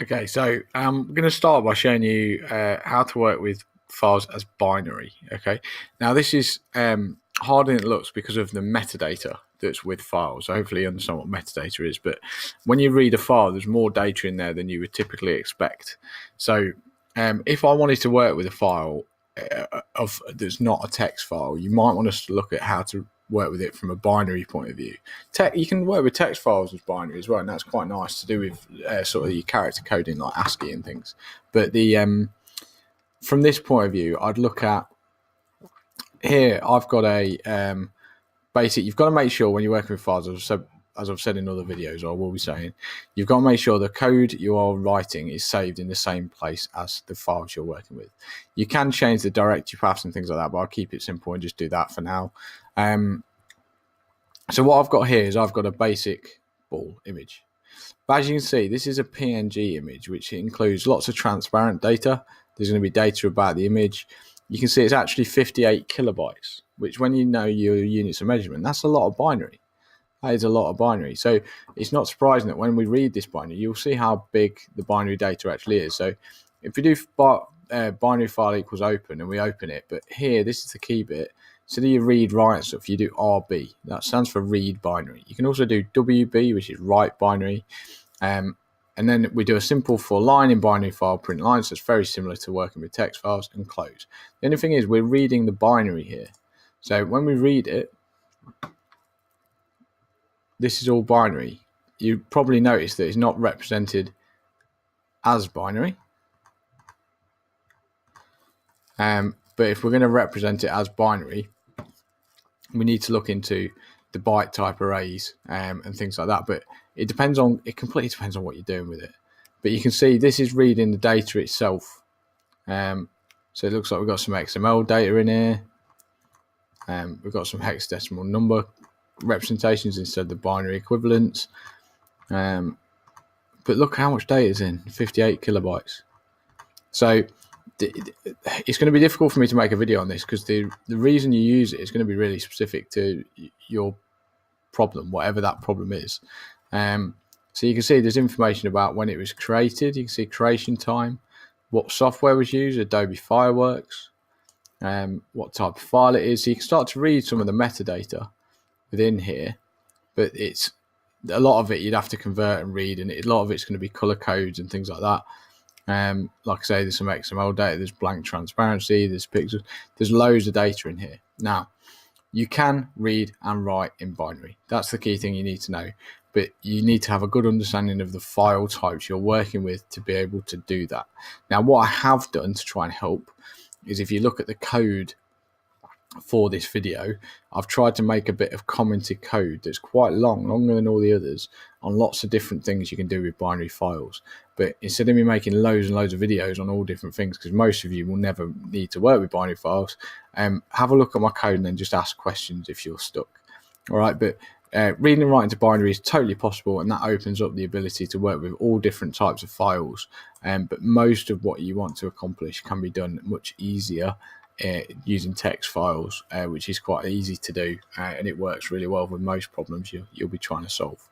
Okay, so I'm going to start by showing you how to work with files as binary. Okay, now this is harder than it looks because of the metadata that's with files. So hopefully you understand what metadata is. But when you read a file, there's more data in there than you would typically expect. So if I wanted to work with a file of that's not a text file, you might want us to look at how to work with it from a binary point of view. You can work with text files as binary as well, and that's quite nice to do with sort of your character coding like ASCII and things. But the from this point of view, I'd look at here. I've got a basic. You've got to make sure when you're working with files, as I've said in other videos, or I will be saying, you've got to make sure the code you are writing is saved in the same place as the files you're working with. You can change the directory paths and things like that, but I'll keep it simple and just do that for now. So what I've got here is I've got a basic ball image. But as you can see, this is a PNG image, which includes lots of transparent data. There's going to be data about the image. You can see it's actually 58 kilobytes, which when you know your units of measurement, that's a lot of binary. That is a lot of binary. So it's not surprising that when we read this binary, you'll see how big the binary data actually is. So if we do binary file equals open and we open it, but here, this is the key bit. So do you read write stuff? You do RB. That stands for read binary. You can also do WB, which is write binary. And then we do a simple for line in binary file print line. So it's very similar to working with text files, and close. The only thing is we're reading the binary here. So when we read it, this is all binary. You probably notice that it's not represented as binary. But if we're going to represent it as binary, we need to look into the byte type arrays and things like that. But it completely depends on what you're doing with it. But you can see this is reading the data itself. So it looks like we've got some XML data in here. We've got some hexadecimal number representations instead of the binary equivalents. But look how much data is in, 58 kilobytes. So it's going to be difficult for me to make a video on this because the reason you use it is going to be really specific to your problem, whatever that problem is. So you can see there's information about when it was created. You can see creation time, what software was used, Adobe Fireworks, what type of file it is. So you can start to read some of the metadata within here, but it's a lot of it you'd have to convert and read, and a lot of it's going to be color codes and things like that. Like I say, there's some XML data, there's blank transparency, there's pixels, there's loads of data in here. Now, you can read and write in binary. That's the key thing you need to know. But you need to have a good understanding of the file types you're working with to be able to do that. Now, what I have done to try and help is if you look at the code for this video, I've tried to make a bit of commented code that's quite long, longer than all the others, on lots of different things you can do with binary files. But instead of me making loads and loads of videos on all different things, because most of you will never need to work with binary files, have a look at my code and then just ask questions if you're stuck. All right, but reading and writing to binary is totally possible, and that opens up the ability to work with all different types of files. But most of what you want to accomplish can be done much easier using text files, which is quite easy to do, and it works really well with most problems you'll be trying to solve.